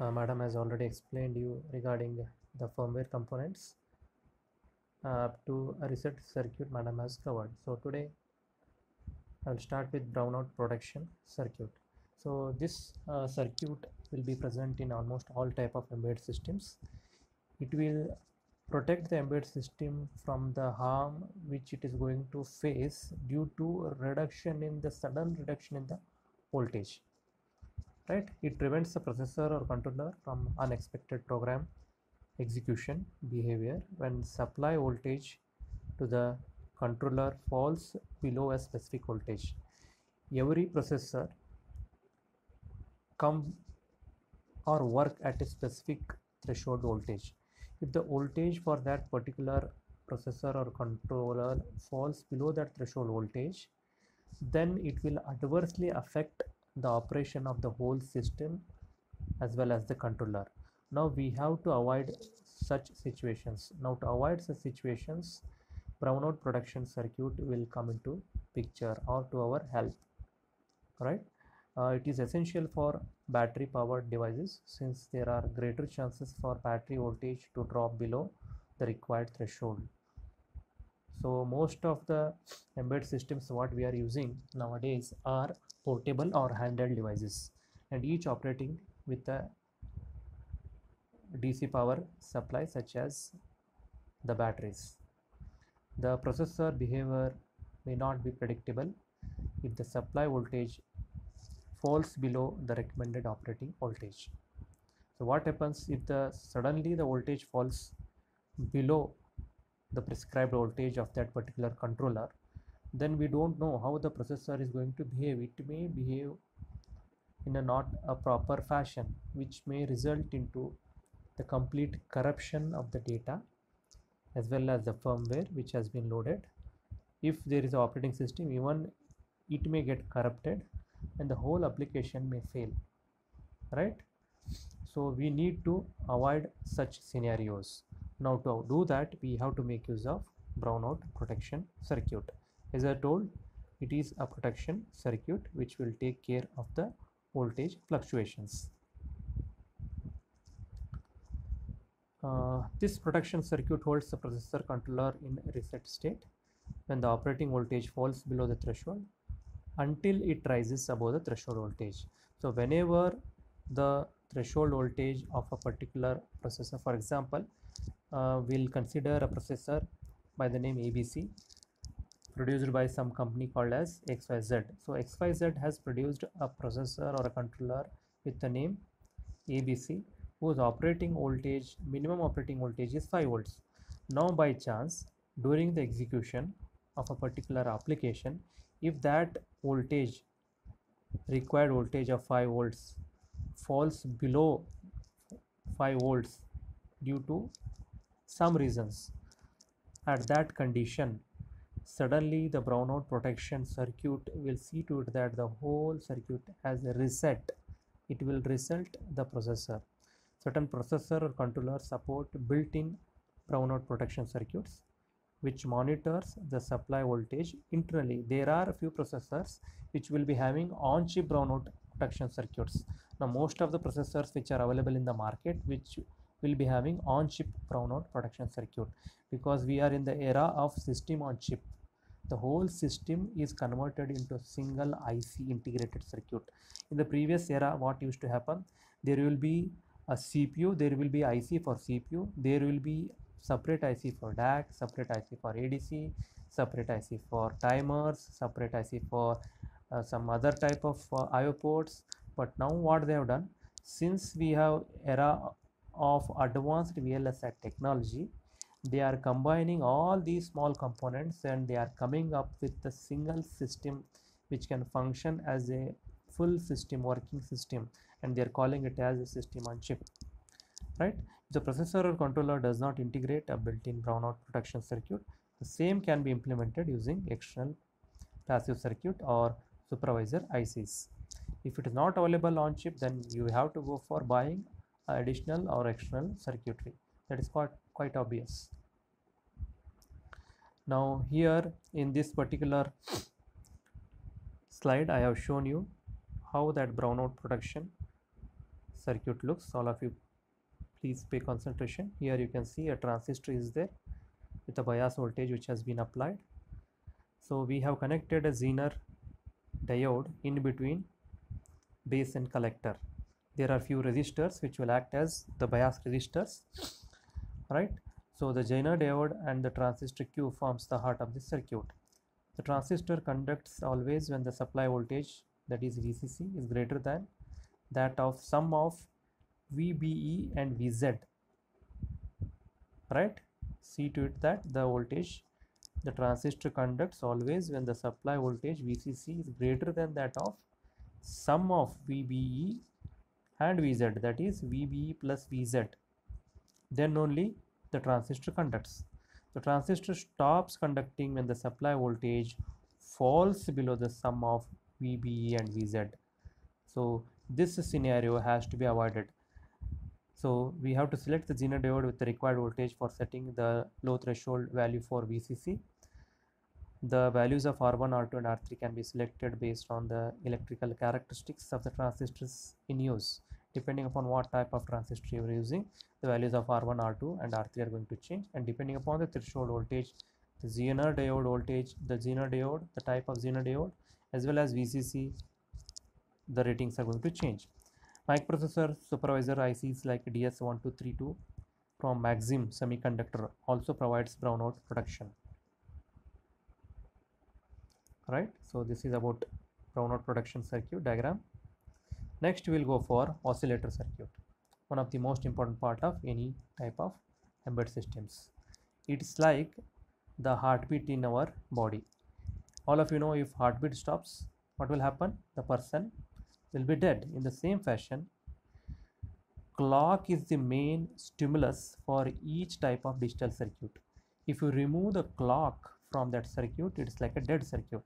Madam has already explained you regarding the firmware components up to a reset circuit Madam has covered. So today I will start with brownout protection circuit. So this circuit will be present in almost all type of embedded systems. It will protect the embedded system from the harm which it is going to face due to sudden reduction in the voltage, right? It prevents the processor or controller from unexpected program execution behavior when supply voltage to the controller falls below a specific voltage. Every processor come or work at a specific threshold voltage. If the voltage for that particular processor or controller falls below that threshold voltage, then it will adversely affect the operation of the whole system as well as the controller. Now we have to avoid such situations. Now to avoid such situations, brownout protection circuit will come into picture or to our help, right? It is essential for battery powered devices since there are greater chances for battery voltage to drop below the required threshold. So most of the embedded systems what we are using nowadays are portable or handheld devices, and each operating with a DC power supply such as the batteries. The processor behavior may not be predictable if the supply voltage falls below the recommended operating voltage. So what happens if suddenly the voltage falls below the prescribed voltage of that particular controller? Then we don't know how the processor is going to behave. It may behave in a not a proper fashion, which may result into the complete corruption of the data as well as the firmware which has been loaded. If there is an operating system, even it may get corrupted and the whole application may fail, right? So we need to avoid such scenarios. Now to do that, we have to make use of brownout protection circuit. As I told, it is a protection circuit which will take care of the voltage fluctuations. This protection circuit holds the processor controller in reset state when the operating voltage falls below the threshold until it rises above the threshold voltage. So whenever the threshold voltage of a particular processor, for example, we'll consider a processor by the name ABC produced by some company called as XYZ. So XYZ has produced a processor or a controller with the name ABC whose operating voltage, minimum operating voltage is 5 volts. Now by chance, during the execution of a particular application, if that voltage, required voltage of 5 volts falls below 5 volts due to some reasons, at that condition suddenly the brownout protection circuit will see to it that the whole circuit has a reset. It will reset the processor. Certain processor or controllers support built-in brownout protection circuits which monitors the supply voltage internally. There are a few processors which will be having on-chip brownout protection circuits. Now most of the processors which are available in the market which will be having on-chip brownout protection circuit, because we are in the era of system on chip. The whole system is converted into a single IC integrated circuit. In the previous era, what used to happen, there will be a CPU, there will be IC for CPU, there will be separate IC for DAC, separate IC for ADC, separate IC for timers, separate IC for some other type of IO ports. But now what they have done, since we have era of advanced VLSI technology, they are combining all these small components and they are coming up with a single system which can function as a full system, working system, and they are calling it as a system on chip, right? If the processor or controller does not integrate a built-in brownout protection circuit, the same can be implemented using external passive circuit or supervisor ICs. If it is not available on chip, then you have to go for buying additional or external circuitry. That is quite obvious. Now here in this particular slide I have shown you how that brownout protection circuit looks. All of you please pay concentration. Here you can see a transistor is there with a bias voltage which has been applied. So we have connected a Zener diode in between base and collector. There are few resistors which will act as the bias resistors, right? So the Zener diode and the transistor Q forms the heart of the circuit. The transistor conducts always when the supply voltage, that is VCC, is greater than that of sum of VBE and VZ, right? See to it that the voltage the transistor conducts always when the supply voltage VCC is greater than that of sum of VBE and VZ, that is VBE plus VZ. Then only the transistor conducts. The transistor stops conducting when the supply voltage falls below the sum of VBE and VZ. So this scenario has to be avoided. So we have to select the Zener diode with the required voltage for setting the low threshold value for VCC. The values of R1, R2 and R3 can be selected based on the electrical characteristics of the transistors in use. Depending upon what type of transistor you are using, the values of R1, R2 and R3 are going to change, and depending upon the threshold voltage, the Zener diode voltage, the Zener diode, the type of Zener diode, as well as VCC, the ratings are going to change. Microprocessor supervisor ICs like DS1232 from Maxim Semiconductor also provides brownout protection. Right, so this is about brownout protection circuit diagram. Next we will go for oscillator circuit, one of the most important part of any type of embedded systems. It's like the heartbeat in our body. All of you know, if heartbeat stops, what will happen? The person will be dead. In the same fashion, clock is the main stimulus for each type of digital circuit. If you remove the clock from that circuit, it's like a dead circuit,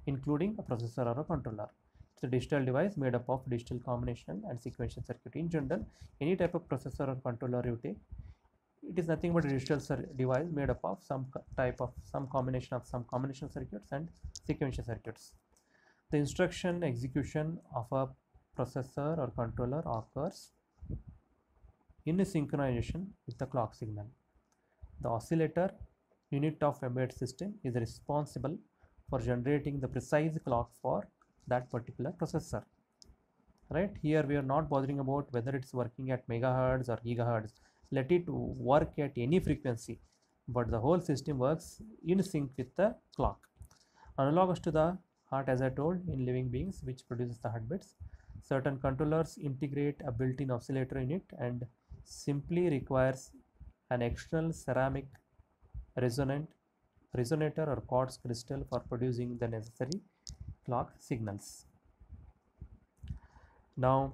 including a processor or a controller. It's a digital device made up of digital combinational and sequential circuit. In general, any type of processor or controller you take, it is nothing but a digital device made up of some combination of some combinational circuits and sequential circuits. The instruction execution of a processor or controller occurs in synchronization with the clock signal. The oscillator unit of embedded system is responsible for generating the precise clock for that particular processor. Right, here we are not bothering about whether it's working at megahertz or gigahertz. Let it work at any frequency, but the whole system works in sync with the clock. Analogous to the heart, as I told, in living beings, which produces the heartbeats, certain controllers integrate a built-in oscillator unit and simply requires an external ceramic resonator or quartz crystal for producing the necessary clock signals. Now,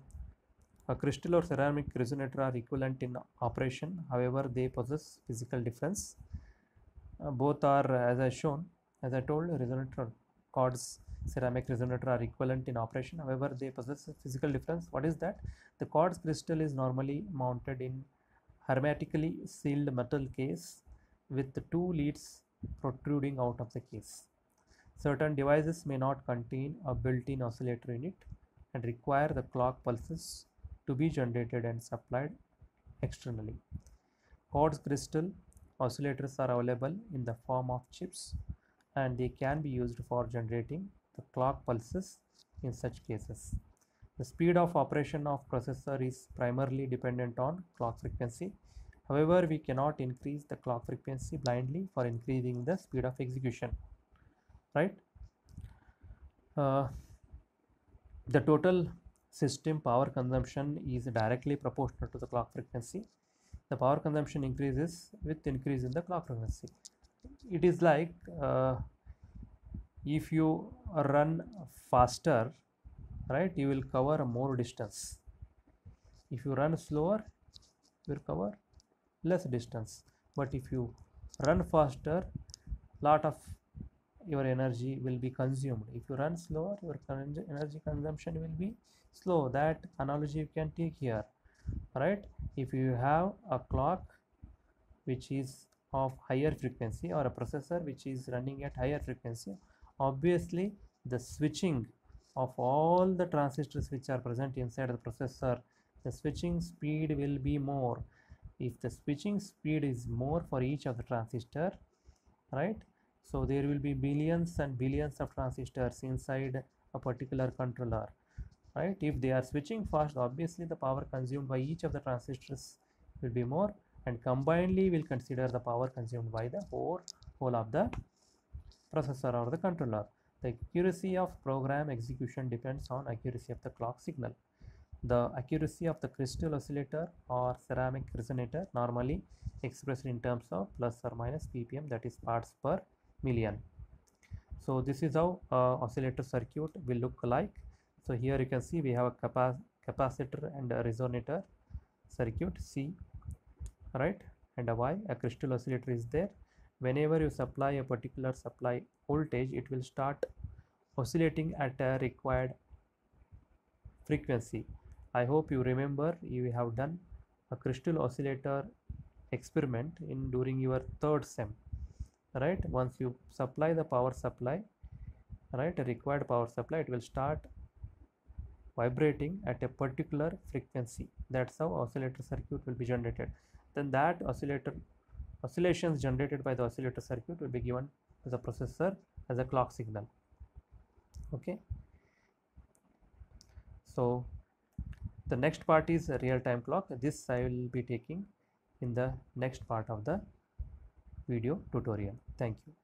a crystal or ceramic resonator are equivalent in operation, however they possess physical difference. Both are, as I told, resonator or quartz ceramic resonator are equivalent in operation, however they possess a physical difference. What is that? The quartz crystal is normally mounted in hermetically sealed metal case with the two leads protruding out of the case. Certain devices may not contain a built-in oscillator unit and require the clock pulses to be generated and supplied externally. Quartz crystal oscillators are available in the form of chips, and they can be used for generating the clock pulses in such cases. The speed of operation of processor is primarily dependent on clock frequency. However, we cannot increase the clock frequency blindly for increasing the speed of execution. Right? The total system power consumption is directly proportional to the clock frequency. The power consumption increases with increase in the clock frequency. It is like if you run faster, right, you will cover more distance. If you run slower, you will cover less distance. But if you run faster, lot of your energy will be consumed. If you run slower, your energy consumption will be slow. That analogy you can take here, right? If you have a clock which is of higher frequency or a processor which is running at higher frequency, obviously the switching of all the transistors which are present inside the processor the switching speed will be more. If the switching speed is more for each of the transistor, right, so there will be billions and billions of transistors inside a particular controller, right? If they are switching fast, obviously the power consumed by each of the transistors will be more, and combinedly we'll consider the power consumed by the whole of the processor or the controller. The accuracy of program execution depends on accuracy of the clock signal. The accuracy of the crystal oscillator or ceramic resonator normally expressed in terms of plus or minus ppm, that is parts per million. So this is how oscillator circuit will look like. So here you can see we have a capacitor and a resonator circuit C, right, and a Y. A crystal oscillator is there. Whenever you supply a particular supply voltage, it will start oscillating at a required frequency. I hope you remember you have done a crystal oscillator experiment in during your third sem, right? Once you supply the power supply, right, a required power supply, it will start vibrating at a particular frequency. That's how oscillator circuit will be generated. Then that oscillations generated by the oscillator circuit will be given to the processor as a clock signal. Okay, so the next part is a real-time clock. This I will be taking in the next part of the video tutorial. Thank you.